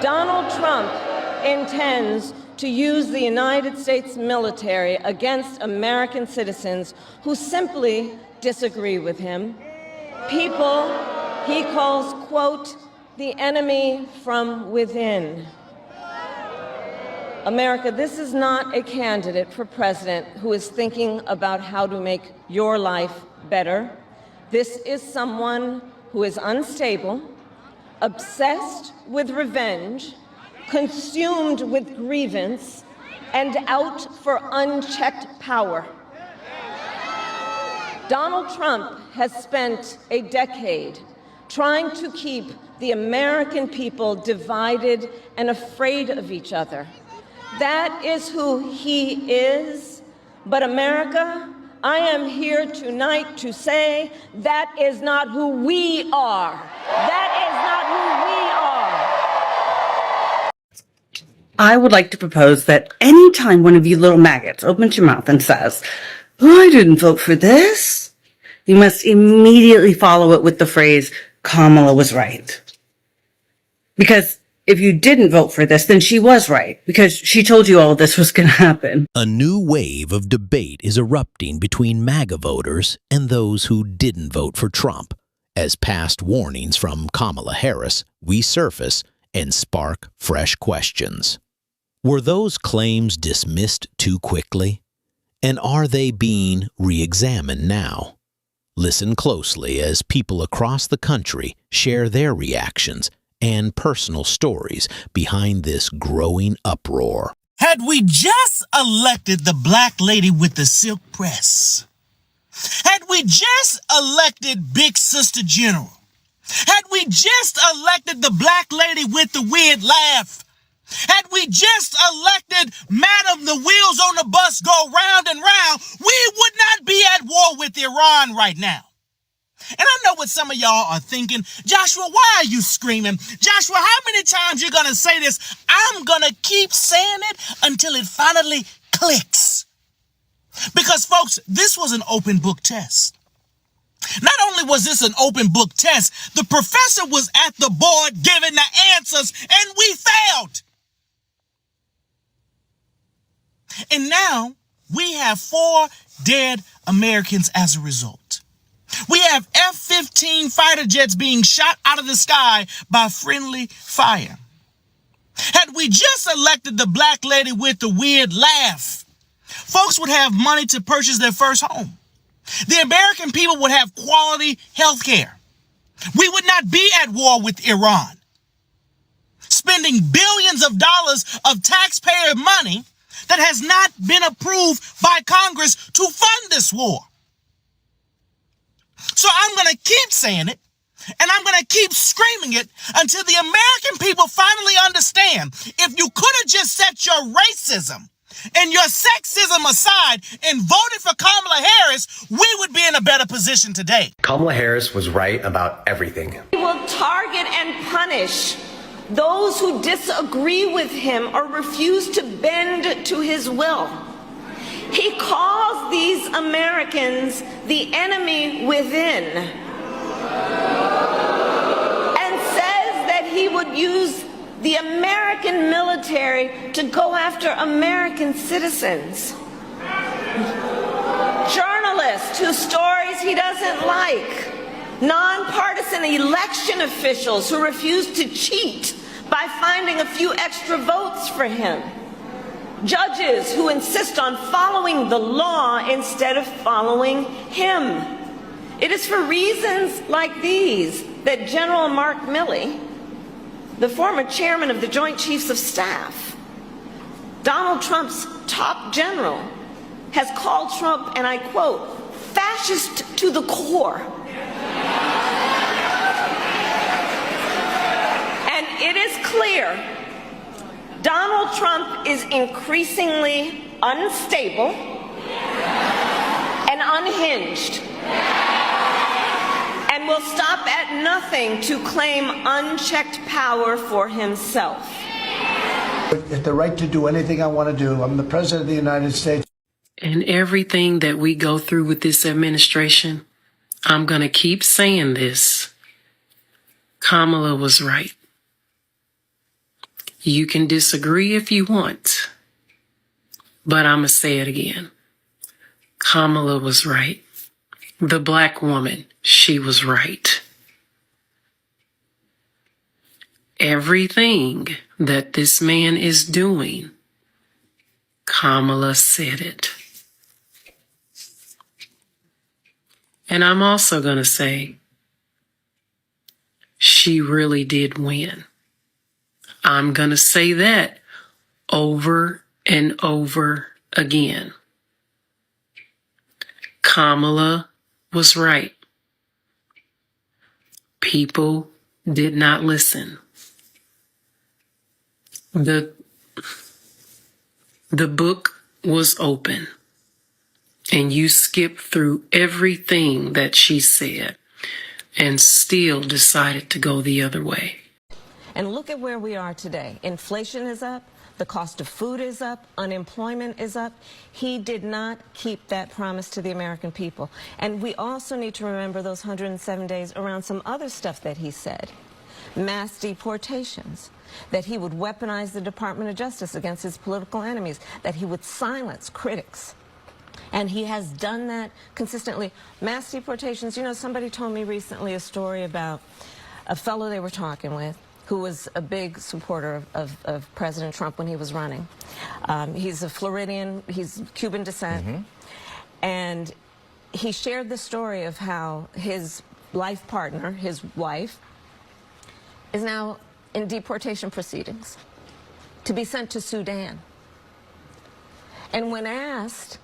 Donald Trump intends to use the United States military against American citizens who simply disagree with him. People he calls, quote, the enemy from within. America, this is not a candidate for president who is thinking about how to make your life better. This is someone who is unstable, obsessed with revenge, consumed with grievance, and out for unchecked power. Donald Trump has spent a decade trying to keep the American people divided and afraid of each other. That is who he is. But America, I am here tonight to say that is not who we are. That is not who we are. I would like to propose that anytime one of you little maggots opens your mouth and says, "Oh, I didn't vote for this," you must immediately follow it with the phrase, "Kamala was right." Because if you didn't vote for this, then she was right, because she told you all this was going to happen. A new wave of debate is erupting between MAGA voters and those who didn't vote for Trump, as past warnings from Kamala Harris resurface and spark fresh questions. Were those claims dismissed too quickly? And are they being re-examined now? Listen closely as people across the country share their reactions and personal stories behind this growing uproar. Had we just elected the black lady with the silk press, had we just elected Big Sister General, had we just elected the black lady with the weird laugh, had we just elected Madam the wheels on the bus go round and round, we would not be at war with Iran right now. And I know what some of y'all are thinking. Joshua, why are you screaming? Joshua, how many times you gonna say this? I'm gonna keep saying it until it finally clicks. Because folks, this was an open book test. Not only was this an open book test, the professor was at the board giving the answers and we failed. And now we have 4 dead Americans as a result. We have F-15 fighter jets being shot out of the sky by friendly fire. Had we just elected the black lady with the weird laugh, folks would have money to purchase their first home. The American people would have quality health care. We would not be at war with Iran, spending billions of dollars of taxpayer money that has not been approved by Congress to fund this war. So I'm going to keep saying it, and I'm going to keep screaming it until the American people finally understand, if you could have just set your racism and your sexism aside and voted for Kamala Harris, we would be in a better position today. Kamala Harris was right about everything. He will target and punish those who disagree with him or refuse to bend to his will. He calls these Americans the enemy within and says that he would use the American military to go after American citizens. Journalists whose stories he doesn't like. Nonpartisan election officials who refuse to cheat by finding a few extra votes for him. Judges who insist on following the law instead of following him. It is for reasons like these that General Mark Milley, the former chairman of the Joint Chiefs of Staff, Donald Trump's top general, has called Trump, and I quote, fascist to the core. And it is clear Donald Trump is increasingly unstable and unhinged and will stop at nothing to claim unchecked power for himself. The right to do anything I want to do. I'm the President of the United States. And everything that we go through with this administration, I'm going to keep saying this. Kamala was right. You can disagree if you want, but I'm going to say it again. Kamala was right. The black woman, she was right. Everything that this man is doing, Kamala said it. And I'm also going to say, she really did win. I'm going to say that over and over again. Kamala was right. People did not listen. The book was open, and you skipped through everything that she said and still decided to go the other way. And look at where we are today. Inflation is up. The cost of food is up. Unemployment is up. He did not keep that promise to the American people. And we also need to remember those 107 days around some other stuff that he said. Mass deportations, that he would weaponize the Department of Justice against his political enemies, that he would silence critics. And he has done that consistently. Mass deportations, you know, somebody told me recently a story about a fellow they were talking with who was a big supporter of President Trump when he was running. He's a Floridian, he's Cuban descent. And he shared the story of how his life partner, his wife, is now in deportation proceedings to be sent to Sudan. And when asked,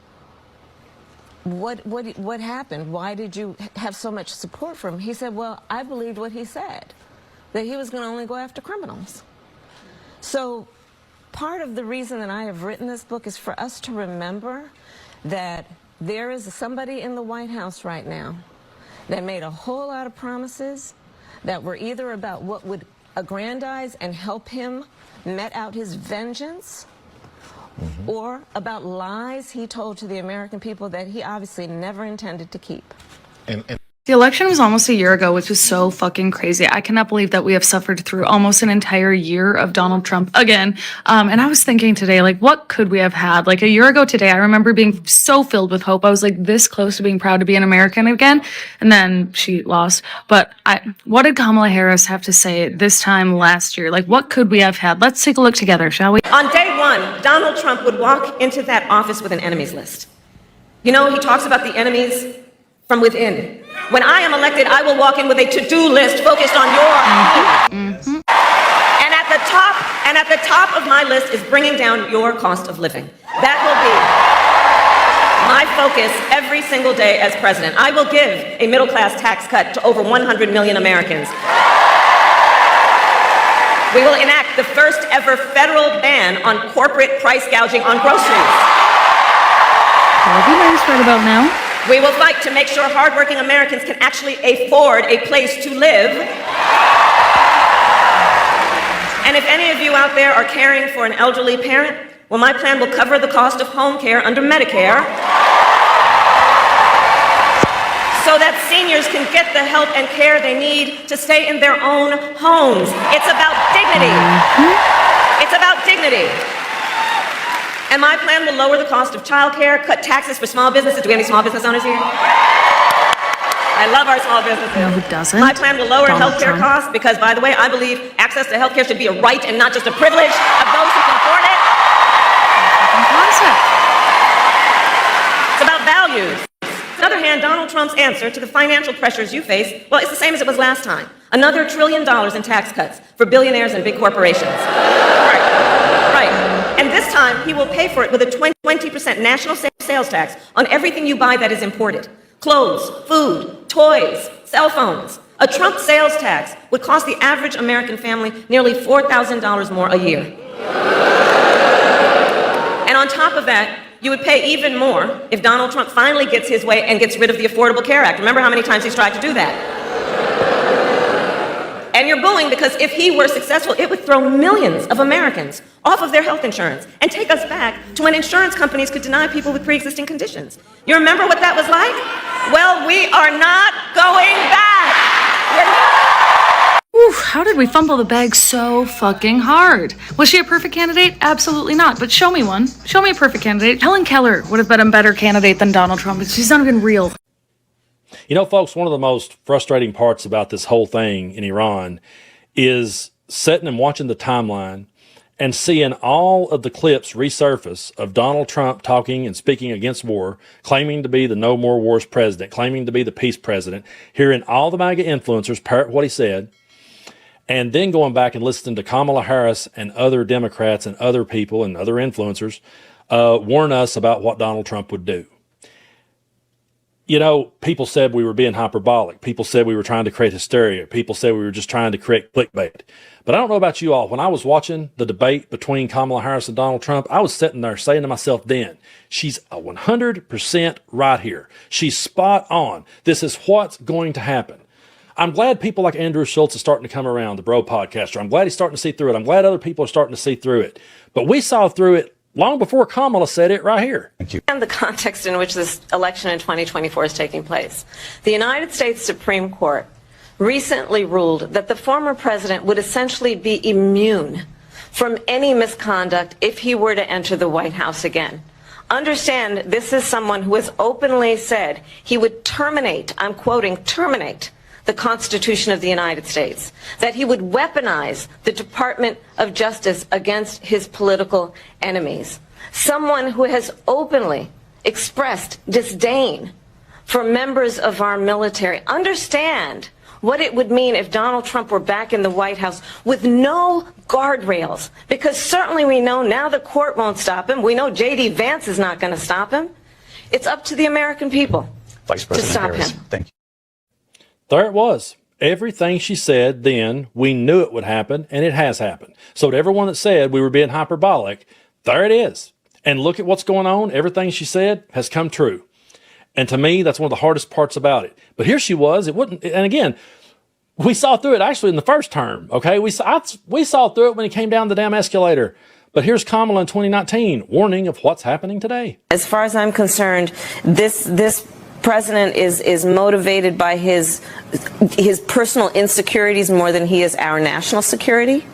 what happened? Why did you have so much support from him? He said, well, I believed what he said, that he was going to only go after criminals. So part of the reason that I have written this book is for us to remember that there is somebody in the White House right now that made a whole lot of promises that were either about what would aggrandize and help him met out his vengeance, or about lies he told to the American people that he obviously never intended to keep. The election was almost a year ago, which was so fucking crazy. I cannot believe that we have suffered through almost an entire year of Donald Trump again. And I was thinking today, like, what could we have had? Like a year ago today, I remember being so filled with hope. I was like this close to being proud to be an American again. And then she lost. But what did Kamala Harris have to say this time last year? Like, what could we have had? Let's take a look together, shall we? On day one, Donald Trump would walk into that office with an enemies list. You know, he talks about the enemies from within. When I am elected, I will walk in with a to-do list focused on your And at the top of my list is bringing down your cost of living. That will be my focus every single day as president. I will give a middle-class tax cut to over 100 million Americans. We will enact the first ever federal ban on corporate price gouging on groceries. That'll be nice right about now. We will fight to make sure hardworking Americans can actually afford a place to live. And if any of you out there are caring for an elderly parent, well, my plan will cover the cost of home care under Medicare so that seniors can get the help and care they need to stay in their own homes. It's about dignity. It's about dignity. And my plan will lower the cost of childcare, cut taxes for small businesses. Do we have any small business owners here? I love our small businesses. No, who doesn't? My plan will lower Donald healthcare Trump. costs because, by the way, I believe access to healthcare should be a right and not just a privilege of those who can afford it. Concept. It's about values. On the other hand, Donald Trump's answer to the financial pressures you face, well, it's the same as it was last time. Another $1 trillion in tax cuts for billionaires and big corporations. Right. And this time, he will pay for it with a 20% national sales tax on everything you buy that is imported. Clothes, food, toys, cell phones. A Trump sales tax would cost the average American family nearly $4,000 more a year. And on top of that, you would pay even more if Donald Trump finally gets his way and gets rid of the Affordable Care Act. Remember how many times he's tried to do that? And you're booing because if he were successful, it would throw millions of Americans off of their health insurance and take us back to when insurance companies could deny people with pre-existing conditions. You remember what that was like? Well, we are not going back. Whew, how did we fumble the bag so fucking hard? Was she a perfect candidate? Absolutely not. But show me one. Show me a perfect candidate. Helen Keller would have been a better candidate than Donald Trump. She's not even real. You know, folks, one of the most frustrating parts about this whole thing in Iran is sitting and watching the timeline and seeing all of the clips resurface of Donald Trump talking and speaking against war, claiming to be the no more wars president, claiming to be the peace president, hearing all the MAGA influencers parrot what he said, and then going back and listening to Kamala Harris and other Democrats and other people and other influencers warn us about what Donald Trump would do. You know, people said we were being hyperbolic. People said we were trying to create hysteria. People said we were just trying to create clickbait. But I don't know about you all. When I was watching the debate between Kamala Harris and Donald Trump, I was sitting there saying to myself then, she's 100% right here. She's spot on. This is what's going to happen. I'm glad people like Andrew Schultz are starting to come around, the bro podcaster. I'm glad he's starting to see through it. I'm glad other people are starting to see through it. But we saw through it long before Kamala said it right here. Thank you. And the context in which this election in 2024 is taking place. The United States Supreme Court recently ruled that the former president would essentially be immune from any misconduct if he were to enter the White House again. Understand, this is someone who has openly said he would terminate, I'm quoting, terminate the Constitution of the United States, that he would weaponize the Department of Justice against his political enemies. Someone who has openly expressed disdain for members of our military. Understand what it would mean if Donald Trump were back in the White House with no guardrails, because certainly we know now the court won't stop him. We know J.D. Vance is not going to stop him. It's up to the American people Vice President to stop Harris, him. thank you. There it was. Everything she said then, we knew it would happen, and it has happened. So to everyone that said we were being hyperbolic, there it is. And look at what's going on. Everything she said has come true. And to me, that's one of the hardest parts about it. But here she was. It wouldn't. And again, we saw through it actually in the first term. Okay, we saw through it when he came down the damn escalator. But here's Kamala in 2019 warning of what's happening today. As far as I'm concerned, this president is motivated by his personal insecurities more than he is our national security.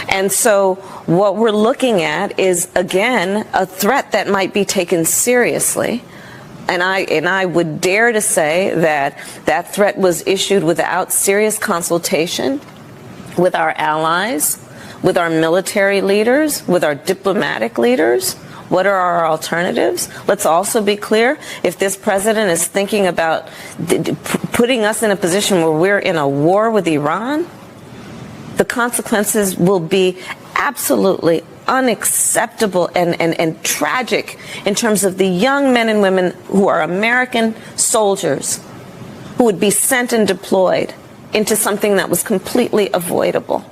And so what we're looking at is, again, a threat that might be taken seriously. And I would dare to say that that threat was issued without serious consultation with our allies, with our military leaders, with our diplomatic leaders. What are our alternatives? Let's also be clear, if this president is thinking about putting us in a position where we're in a war with Iran, the consequences will be absolutely unacceptable and tragic in terms of the young men and women who are American soldiers who would be sent and deployed into something that was completely avoidable.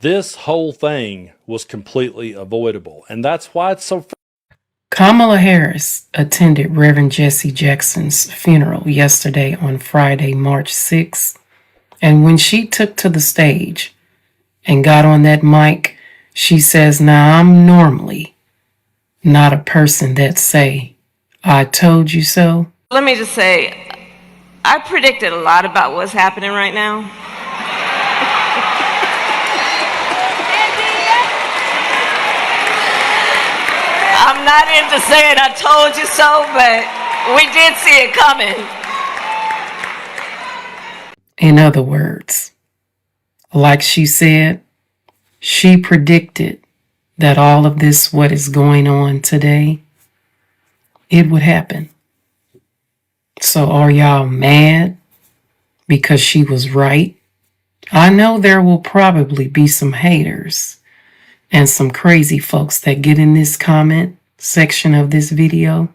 This whole thing was completely avoidable. And that's why it's so... Kamala Harris attended Reverend Jesse Jackson's funeral yesterday on Friday, March 6th. And when she took to the stage and got on that mic, she says, now I'm normally not a person that say, I told you so. Let me just say, I predicted a lot about what's happening right now. I'm not into saying I told you so, but we did see it coming. In other words, like she said, she predicted that all of this, what is going on today, it would happen. So are y'all mad because she was right? I know there will probably be some haters and some crazy folks that get in this comment section of this video.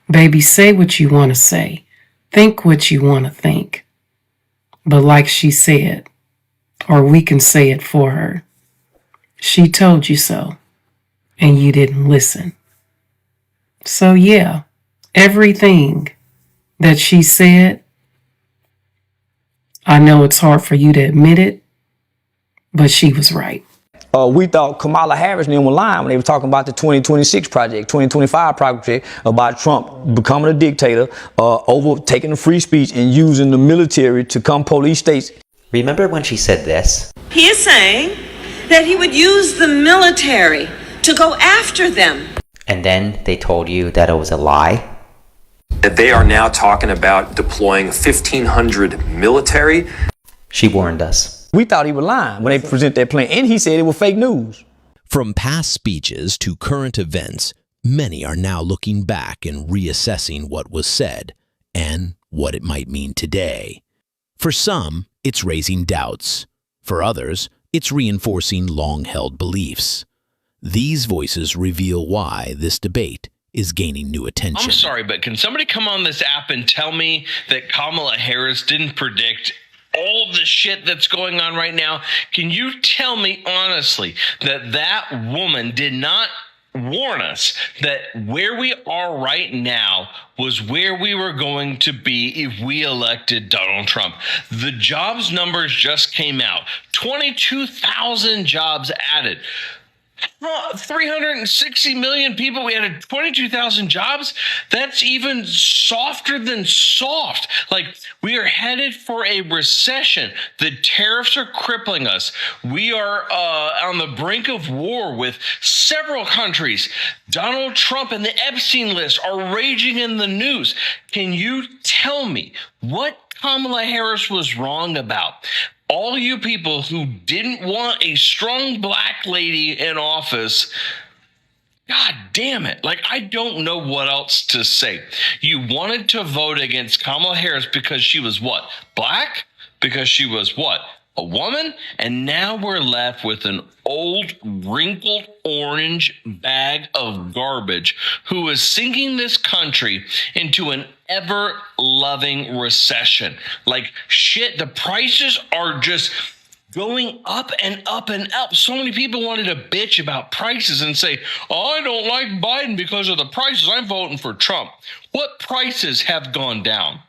Baby, say what you want to say. Think what you want to think. But like she said, or we can say it for her, she told you so, and you didn't listen. So yeah, everything that she said, I know it's hard for you to admit it, but she was right. we thought Kamala Harris and them were lying when they were talking about the 2026 project, 2025 project about Trump becoming a dictator, overtaking the free speech and using the military to come police states. Remember when she said this? He is saying that he would use the military to go after them. And then they told you that it was a lie? That they are now talking about deploying 1,500 military. She warned us. We thought he was lying when they presented that plan, and he said it was fake news. From past speeches to current events, many are now looking back and reassessing what was said and what it might mean today. For some, it's raising doubts. For others, it's reinforcing long-held beliefs. These voices reveal why this debate is gaining new attention. I'm sorry, but can somebody come on this app and tell me that Kamala Harris didn't predict all the shit that's going on right now? Can you tell me honestly that that woman did not warn us that where we are right now was where we were going to be if we elected Donald Trump? The jobs numbers just came out. 22,000 jobs added. 360 million people. We added 22,000 jobs. That's even softer than soft. Like, we are headed for a recession. The tariffs are crippling us. We are on the brink of war with several countries. Donald Trump and the Epstein list are raging in the news. Can you tell me what Kamala Harris was wrong about? All you people who didn't want a strong black lady in office, God damn it. Like, I don't know what else to say. You wanted to vote against Kamala Harris because she was what? Black? Because she was what? A woman? And now we're left with an old, wrinkled orange bag of garbage who is sinking this country into an ever-loving recession. Like, shit, the prices are just going up and up and up. So many people wanted to bitch about prices and say, oh, I don't like Biden because of the prices. I'm voting for Trump. What prices have gone down?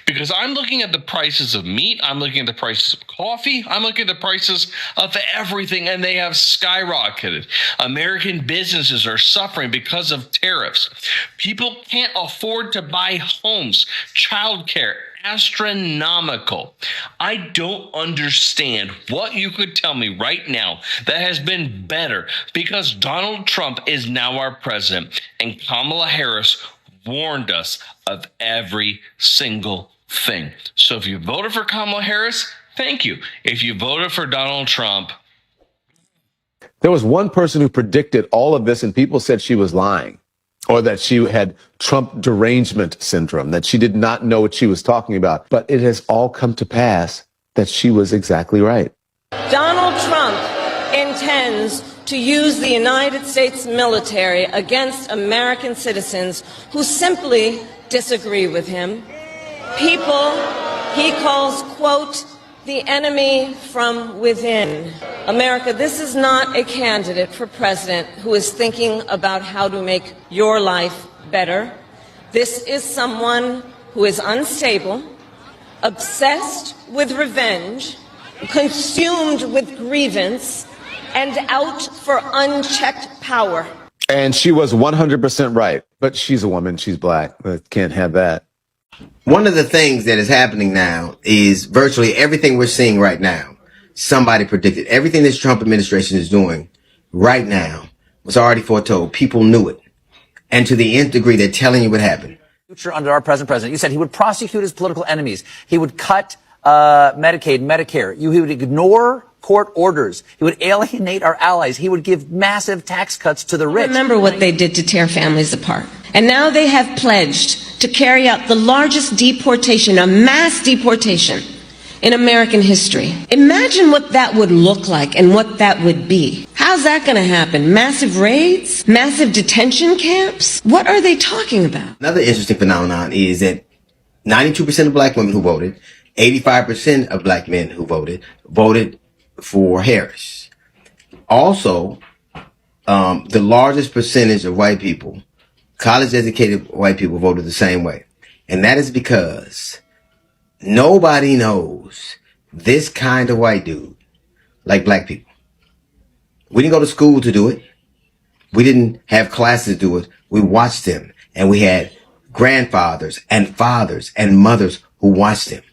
Because I'm looking at the prices of meat, I'm looking at the prices of coffee, I'm looking at the prices of everything, and they have skyrocketed. American businesses are suffering because of tariffs. People can't afford to buy homes. Childcare, astronomical. I don't understand what you could tell me right now that has been better, because Donald Trump is now our president and Kamala Harris warned us of every single thing. So if you voted for Kamala Harris, thank you. If you voted for Donald Trump, there was one person who predicted all of this and people said she was lying, or that she had Trump derangement syndrome, that she did not know what she was talking about. But it has all come to pass that she was exactly right. Donald Trump intends to use the United States military against American citizens who simply disagree with him. People he calls, quote, the enemy from within. America, this is not a candidate for president who is thinking about how to make your life better. This is someone who is unstable, obsessed with revenge, consumed with grievance, and out for unchecked power. And she was 100% right. But she's a woman, she's black. Can't have that. One of the things that is happening now is virtually everything we're seeing right now. Somebody predicted. Everything this Trump administration is doing right now was already foretold. People knew it. And to the nth degree, they're telling you what happened. Future under our present president, you said he would prosecute his political enemies. He would cut Medicaid, Medicare. He would ignore court orders. He would alienate our allies. He would give massive tax cuts to the rich. Remember what they did to tear families apart. And now they have pledged to carry out the largest deportation, a mass deportation in American history. Imagine what that would look like and what that would be. How's that going to happen? Massive raids? Massive detention camps? What are they talking about? Another interesting phenomenon is that 92% of black women who voted, 85% of black men who voted for Harris. Also, the largest percentage of white people, college-educated white people, voted the same way. And that is because nobody knows this kind of white dude like black people. We didn't go to school to do it. We didn't have classes to do it. We watched them, and we had grandfathers and fathers and mothers who watched them.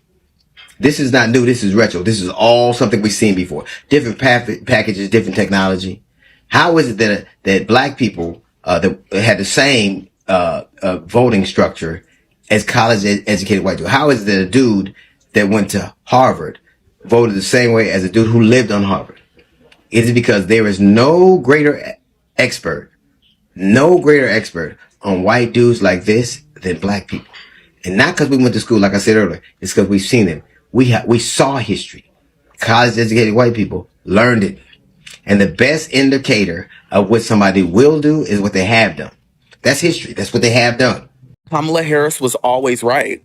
This is not new. This is retro. This is all something we've seen before. Different packages, different technology. How is it that black people that had the same voting structure as college educated white people? How is it that a dude that went to Harvard voted the same way as a dude who lived on Harvard? It is because there is no greater expert on white dudes like this than black people. And not because we went to school, like I said earlier. It's because we've seen them. We saw history. College educated white people learned it. And the best indicator of what somebody will do is what they have done. That's history. That's what they have done. Kamala Harris was always right.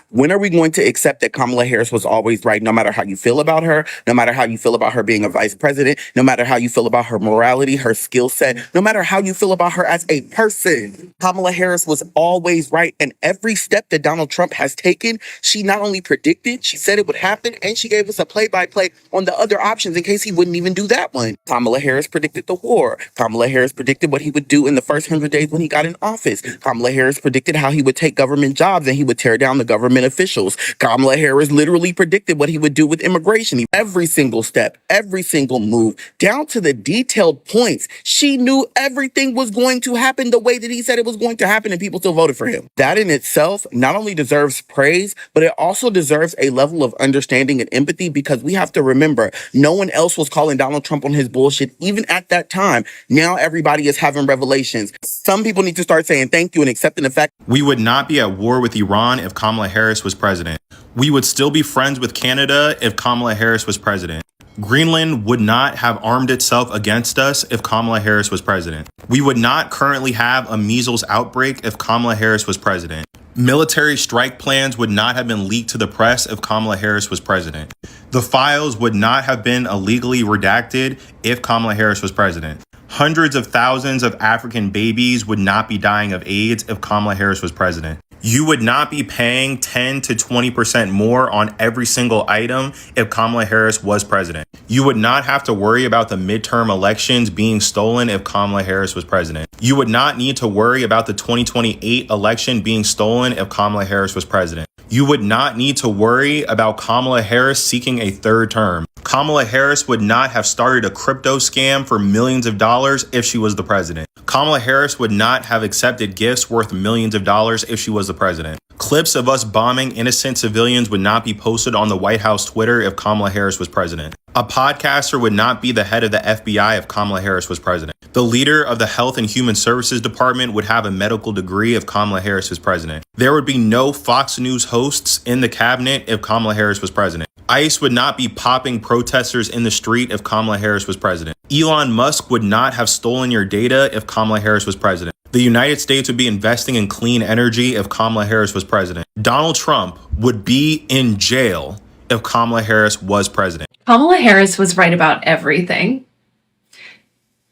When are we going to accept that Kamala Harris was always right, no matter how you feel about her, no matter how you feel about her being a vice president, no matter how you feel about her morality, her skill set, no matter how you feel about her as a person? Kamala Harris was always right. And every step that Donald Trump has taken, she not only predicted, she said it would happen, and she gave us a play-by-play on the other options in case he wouldn't even do that one. Kamala Harris predicted the war. Kamala Harris predicted what he would do in the first 100 days when he got in office. Kamala Harris predicted how he would take government jobs and he would tear down the government officials. Kamala Harris literally predicted what he would do with immigration. Every single step, every single move, down to the detailed points. She knew everything was going to happen the way that he said it was going to happen, and people still voted for him. That in itself not only deserves praise, but it also deserves a level of understanding and empathy, because we have to remember no one else was calling Donald Trump on his bullshit even at that time. Now everybody is having revelations. Some people need to start saying thank you and accepting the fact. We would not be at war with Iran if Kamala Harris was president. We would still be friends with Canada if Kamala Harris was president. Greenland would not have armed itself against us if Kamala Harris was president. We would not currently have a measles outbreak if Kamala Harris was president. Military strike plans would not have been leaked to the press if Kamala Harris was president. The files would not have been illegally redacted if Kamala Harris was president. Hundreds of thousands of African babies would not be dying of AIDS if Kamala Harris was president. You would not be paying 10 to 20% more on every single item if Kamala Harris was president. You would not have to worry about the midterm elections being stolen if Kamala Harris was president. You would not need to worry about the 2028 election being stolen if Kamala Harris was president. You would not need to worry about Kamala Harris seeking a third term. Kamala Harris would not have started a crypto scam for millions of dollars if she was the president. Kamala Harris would not have accepted gifts worth millions of dollars if she was the president. Clips of us bombing innocent civilians would not be posted on the White House Twitter if Kamala Harris was president. A podcaster would not be the head of the FBI if Kamala Harris was president. The leader of the Health and Human Services Department would have a medical degree if Kamala Harris was president. There would be no Fox News hosts in the cabinet if Kamala Harris was president. ICE would not be popping protesters in the street if Kamala Harris was president. Elon Musk would not have stolen your data if Kamala Harris was president. The United States would be investing in clean energy if Kamala Harris was president. Donald Trump would be in jail if Kamala Harris was president. Kamala Harris was right about everything.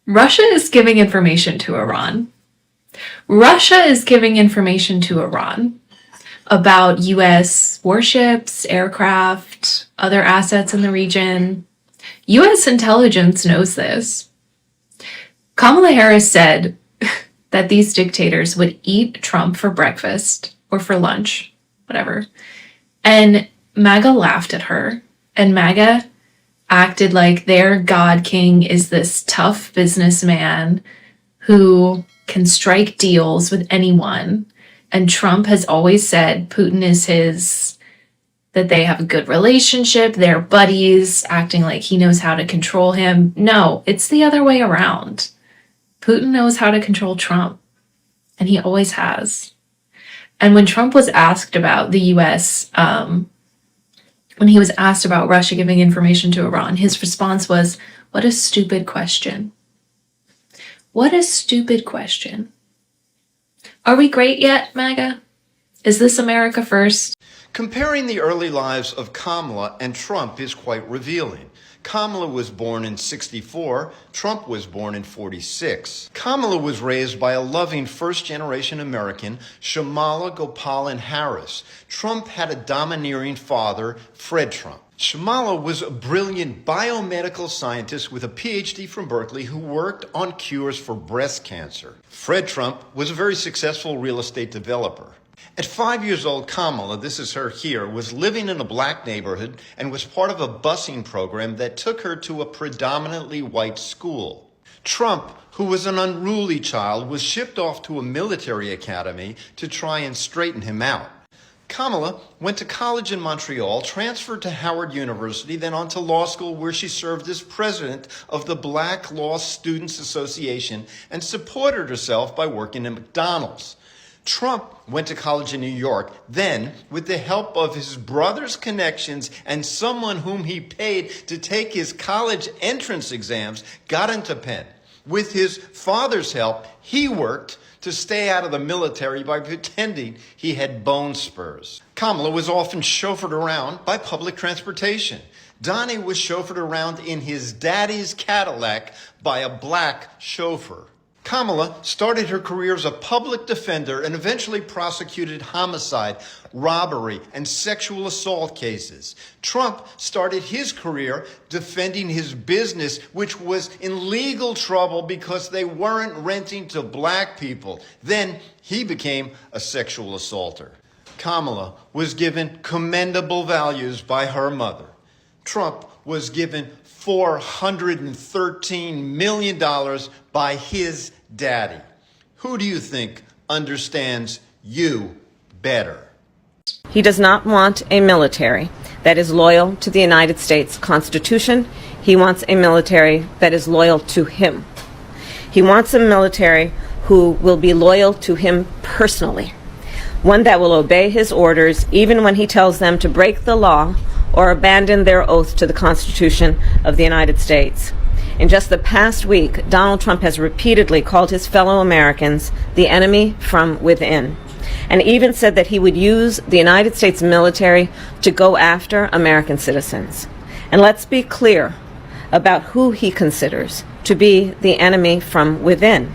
Russia is giving information to Iran. Russia is giving information to Iran about U.S. warships, aircraft, other assets in the region. U.S. intelligence knows this. Kamala Harris said that these dictators would eat Trump for breakfast or for lunch, whatever. And MAGA laughed at her, and MAGA acted like their God King is this tough businessman who can strike deals with anyone. And Trump has always said Putin is that they have a good relationship, they're buddies, acting like he knows how to control him. No, it's the other way around. Putin knows how to control Trump, and he always has. And when Trump was asked about the U.S., when he was asked about Russia giving information to Iran, his response was, "What a stupid question. What a stupid question." Are we great yet, MAGA? Is this America first? Comparing the early lives of Kamala and Trump is quite revealing. Kamala was born in 64. Trump was born in 46. Kamala was raised by a loving first-generation American, Shamala Gopalan Harris. Trump had a domineering father, Fred Trump. Shamala was a brilliant biomedical scientist with a PhD from Berkeley who worked on cures for breast cancer. Fred Trump was a very successful real estate developer. At 5 years old, Kamala, this is her here, was living in a black neighborhood and was part of a busing program that took her to a predominantly white school. Trump, who was an unruly child, was shipped off to a military academy to try and straighten him out. Kamala went to college in Montreal, transferred to Howard University, then on to law school where she served as president of the Black Law Students Association and supported herself by working at McDonald's. Trump went to college in New York, then, with the help of his brother's connections and someone whom he paid to take his college entrance exams, got into Penn. With his father's help, he worked to stay out of the military by pretending he had bone spurs. Kamala was often chauffeured around by public transportation. Donnie was chauffeured around in his daddy's Cadillac by a black chauffeur. Kamala started her career as a public defender and eventually prosecuted homicide, robbery, and sexual assault cases. Trump started his career defending his business, which was in legal trouble because they weren't renting to black people. Then he became a sexual assaulter. Kamala was given commendable values by her mother. Trump was given $413 million by his daddy. Who do you think understands you better? He does not want a military that is loyal to the United States Constitution. He wants a military that is loyal to him. He wants a military who will be loyal to him personally, one that will obey his orders even when he tells them to break the law or abandon their oath to the Constitution of the United States. In just the past week, Donald Trump has repeatedly called his fellow Americans the enemy from within, and even said that he would use the United States military to go after American citizens. And let's be clear about who he considers to be the enemy from within.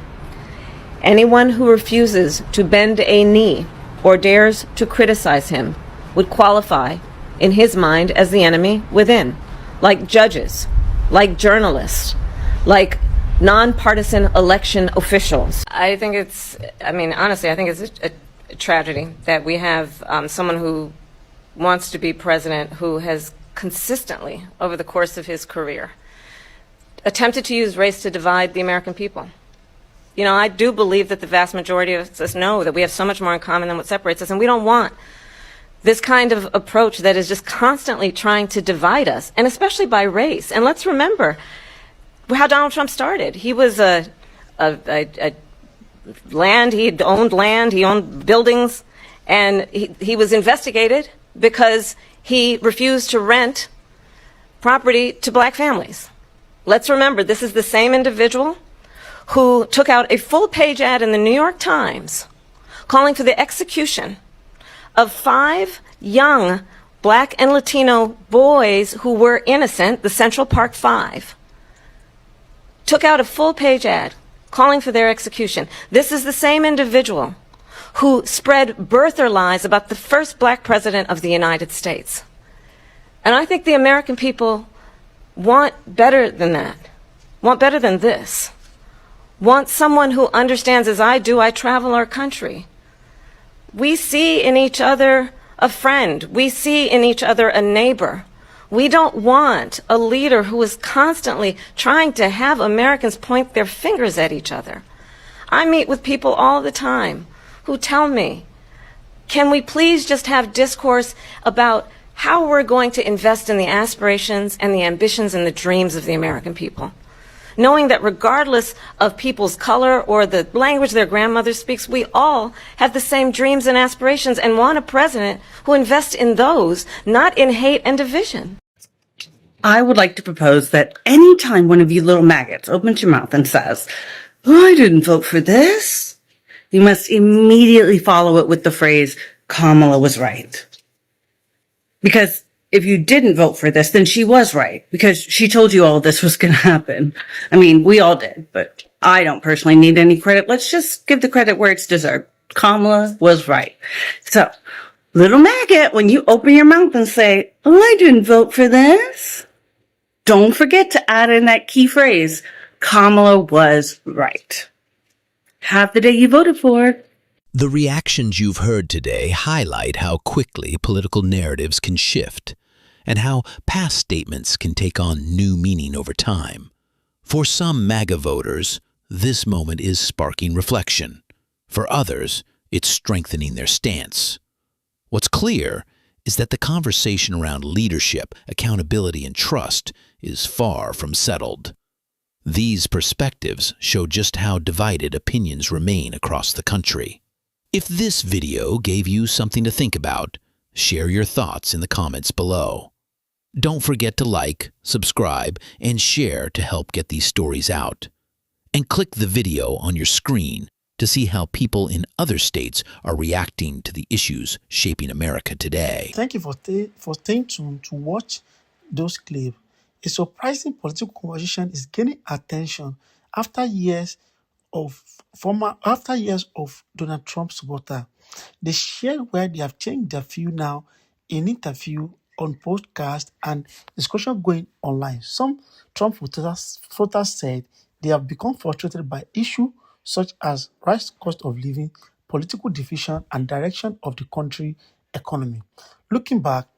Anyone who refuses to bend a knee or dares to criticize him would qualify, in his mind, as the enemy within, like judges, like journalists, like nonpartisan election officials. I think it's a tragedy that we have someone who wants to be president who has consistently, over the course of his career, attempted to use race to divide the American people. You know, I do believe that the vast majority of us know that we have so much more in common than what separates us, and we don't want this kind of approach that is just constantly trying to divide us, and especially by race. And let's remember how Donald Trump started. He was he owned buildings, and he was investigated because he refused to rent property to black families. Let's remember, this is the same individual who took out a full-page ad in the New York Times calling for the execution of 5 young black and Latino boys who were innocent, the Central Park 5. Took out a full-page ad calling for their execution. This is the same individual who spread birther lies about the first black president of the United States. And I think the American people want better than that, want better than this, want someone who understands, as I do, I travel our country. We see in each other a friend. We see in each other a neighbor. We don't want a leader who is constantly trying to have Americans point their fingers at each other. I meet with people all the time who tell me, can we please just have discourse about how we're going to invest in the aspirations and the ambitions and the dreams of the American people? Knowing that regardless of people's color or the language their grandmother speaks, we all have the same dreams and aspirations and want a president who invests in those, not in hate and division. I would like to propose that any time one of you little maggots opens your mouth and says, "Oh, I didn't vote for this," you must immediately follow it with the phrase, "Kamala was right." Because if you didn't vote for this, then she was right because she told you all this was going to happen. I mean, we all did, but I don't personally need any credit. Let's just give the credit where it's deserved. Kamala was right. So, little maggot, when you open your mouth and say, oh, I didn't vote for this, don't forget to add in that key phrase, Kamala was right. Have the day you voted for. The reactions you've heard today highlight how quickly political narratives can shift and how past statements can take on new meaning over time. For some MAGA voters, this moment is sparking reflection. For others, it's strengthening their stance. What's clear is that the conversation around leadership, accountability, and trust is far from settled. These perspectives show just how divided opinions remain across the country. If this video gave you something to think about, share your thoughts in the comments below. Don't forget to like, subscribe, and share to help get these stories out. And click the video on your screen to see how people in other states are reacting to the issues shaping America today. Thank you for staying tuned to watch those clips. A surprising political conversation is gaining attention after years of Donald Trump supporter. They share where they have changed their view now in interview, on podcast, and discussion going online. Some Trump voters said they have become frustrated by issues such as rise cost of living, political division, and direction of the country economy. Looking back,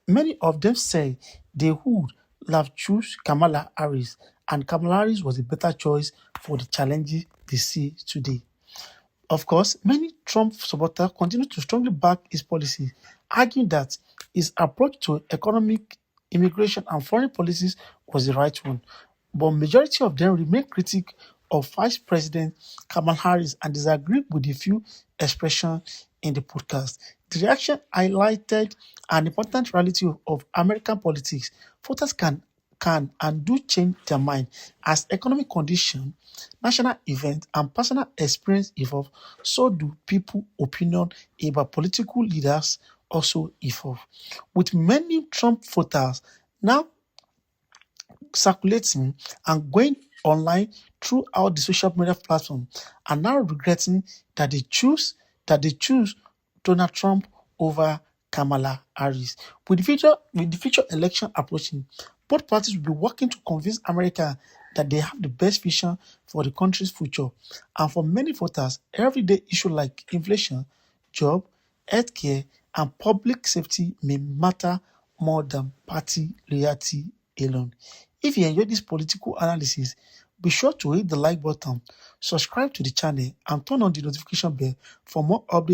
many of them say they would have choose Kamala Harris, and Kamala Harris was a better choice for the challenges they see today. Of course, many Trump supporters continue to strongly back his policies, arguing that his approach to economic, immigration, and foreign policies was the right one. But majority of them remain critical of Vice President Kamala Harris and disagree with the few expressions in the podcast. The reaction highlighted an important reality of American politics. Voters can and do change their mind as economic conditions, national events, and personal experience evolve. So do people' opinion about political leaders also evolve. With many Trump voters now circulating and going online throughout the social media platform are now regretting that they choose Donald Trump over Kamala Harris. With the future election approaching, both parties will be working to convince America that they have the best vision for the country's future. And for many voters, everyday issues like inflation, job, healthcare, and public safety may matter more than party loyalty alone. If you enjoy this political analysis, be sure to hit the like button, subscribe to the channel, and turn on the notification bell for more updates.